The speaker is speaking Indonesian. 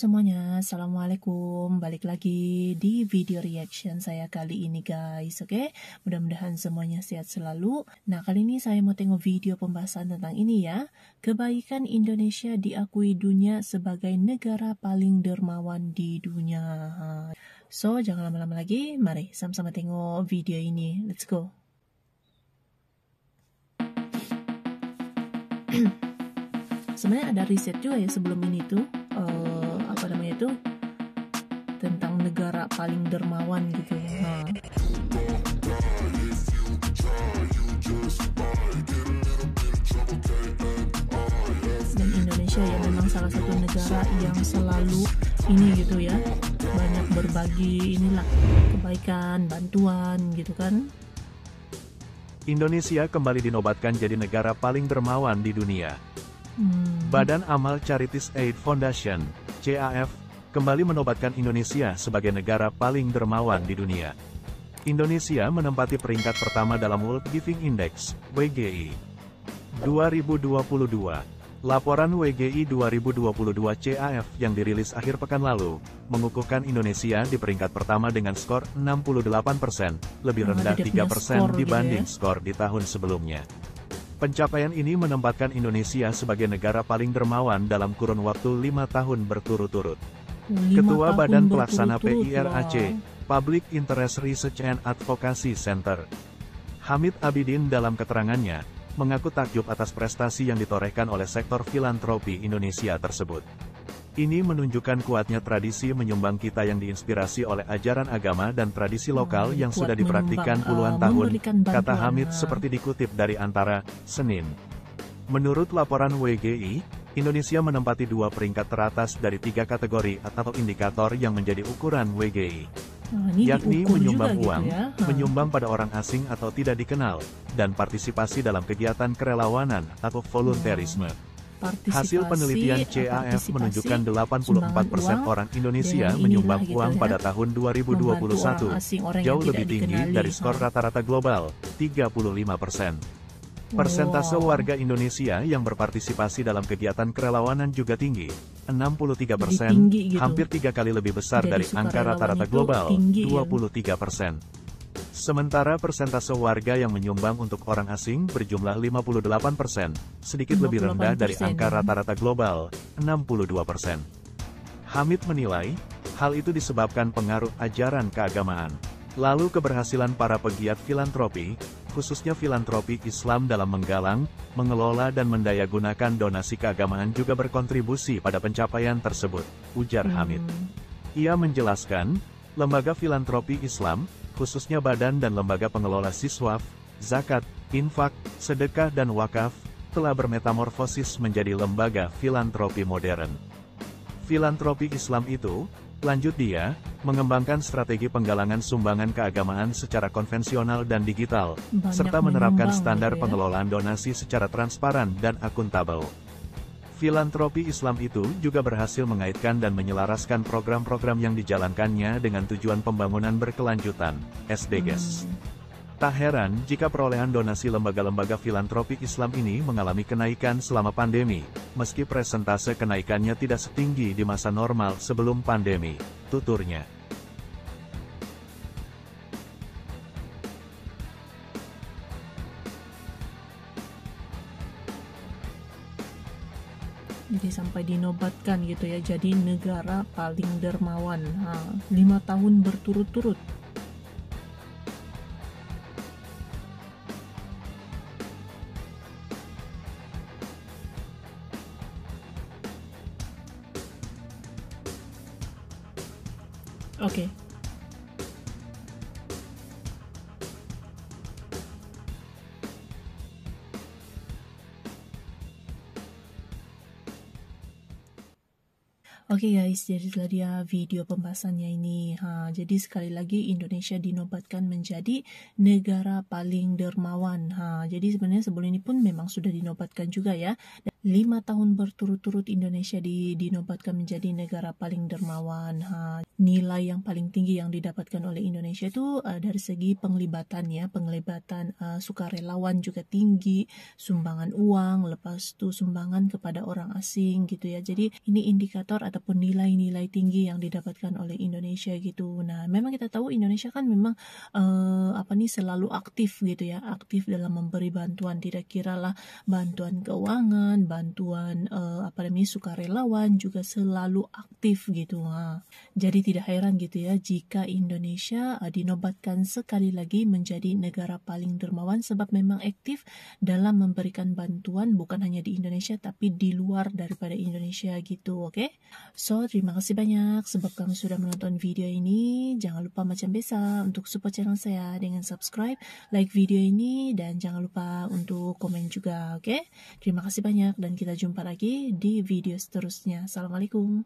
semuanya, Assalamualaikum. Balik lagi di video reaction saya kali ini guys, oke? Mudah-mudahan semuanya sehat selalu. Nah, kali ini saya mau tengok video pembahasan tentang ini ya. Kebaikan Indonesia diakui dunia sebagai negara paling dermawan di dunia. So, jangan lama-lama lagi, mari sama-sama tengok video ini. Let's go. Sebenarnya ada riset juga ya sebelum ini tuh. Tentang negara paling dermawan gitu ya. Dan Indonesia ya memang salah satu negara yang selalu ini gitu ya, banyak berbagi inilah kebaikan, bantuan gitu kan. Indonesia kembali dinobatkan jadi negara paling dermawan di dunia. Badan Amal Charities Aid Foundation, CAF, kembali menobatkan Indonesia sebagai negara paling dermawan di dunia. Indonesia menempati peringkat pertama dalam World Giving Index, WGI. 2022. Laporan WGI 2022 CAF yang dirilis akhir pekan lalu, mengukuhkan Indonesia di peringkat pertama dengan skor 68%, lebih rendah 3% dibanding skor di tahun sebelumnya. Pencapaian ini menempatkan Indonesia sebagai negara paling dermawan dalam kurun waktu 5 tahun berturut-turut. Ketua Badan Pelaksana PIRAC, Public Interest Research and Advocacy Center, Hamid Abidin dalam keterangannya, mengaku takjub atas prestasi yang ditorehkan oleh sektor filantropi Indonesia tersebut. Ini menunjukkan kuatnya tradisi menyumbang kita yang diinspirasi oleh ajaran agama dan tradisi lokal yang sudah dipraktikkan puluhan tahun, kata Hamid seperti dikutip dari Antara, Senin. Menurut laporan WGI, Indonesia menempati 2 peringkat teratas dari 3 kategori atau indikator yang menjadi ukuran WGI. Yakni menyumbang uang, menyumbang pada orang asing atau tidak dikenal, dan partisipasi dalam kegiatan kerelawanan atau volunteerisme. Hasil penelitian CAF menunjukkan 84% orang Indonesia menyumbang uang pada tahun 2021, jauh lebih tinggi dari skor rata-rata global, 35%. Persentase warga Indonesia yang berpartisipasi dalam kegiatan kerelawanan juga tinggi, 63%, hampir 3 kali lebih besar dari angka rata-rata global, 23%. Sementara persentase warga yang menyumbang untuk orang asing berjumlah 58%, sedikit lebih rendah dari angka rata-rata global, 62%. Hamid menilai, hal itu disebabkan pengaruh ajaran keagamaan. Lalu keberhasilan para pegiat filantropi, khususnya filantropi Islam dalam menggalang, mengelola dan mendayagunakan donasi keagamaan juga berkontribusi pada pencapaian tersebut, ujar Hamid. Ia menjelaskan, lembaga filantropi Islam, khususnya badan dan lembaga pengelola siswaf, zakat, infak, sedekah dan wakaf, telah bermetamorfosis menjadi lembaga filantropi modern. Filantropi Islam itu, lanjut dia, mengembangkan strategi penggalangan sumbangan keagamaan secara konvensional dan digital, serta menerapkan standar pengelolaan donasi secara transparan dan akuntabel. Filantropi Islam itu juga berhasil mengaitkan dan menyelaraskan program-program yang dijalankannya dengan tujuan pembangunan berkelanjutan, SDGs. Tak heran jika perolehan donasi lembaga-lembaga filantropi Islam ini mengalami kenaikan selama pandemi, meski persentase kenaikannya tidak setinggi di masa normal sebelum pandemi, tuturnya. Jadi sampai dinobatkan gitu ya, jadi negara paling dermawan 5 tahun berturut-turut. Oke. Oke guys, jadi itulah dia video pembahasannya ini. Jadi sekali lagi Indonesia dinobatkan menjadi negara paling dermawan. Jadi sebenarnya sebelum ini pun memang sudah dinobatkan juga ya. 5 tahun berturut-turut Indonesia dinobatkan menjadi negara paling dermawan. Nilai yang paling tinggi yang didapatkan oleh Indonesia itu dari segi penglibatan ya, penglibatan sukarelawan juga tinggi, sumbangan uang, lepas itu sumbangan kepada orang asing gitu ya. Jadi ini indikator ataupun ataupun nilai-nilai tinggi yang didapatkan oleh Indonesia gitu. Nah, memang kita tahu Indonesia kan memang selalu aktif gitu ya, aktif dalam memberi bantuan, tidak kiralah bantuan keuangan, bantuan sukarelawan juga selalu aktif gitu. Jadi tidak heran gitu ya jika Indonesia dinobatkan sekali lagi menjadi negara paling dermawan, sebab memang aktif dalam memberikan bantuan bukan hanya di Indonesia tapi di luar daripada Indonesia gitu. Oke? So, terima kasih banyak sebab kamu sudah menonton video ini. Jangan lupa macam biasa untuk support channel saya dengan subscribe, like video ini, dan jangan lupa untuk komen juga. Oke? Terima kasih banyak dan kita jumpa lagi di video seterusnya. Assalamualaikum.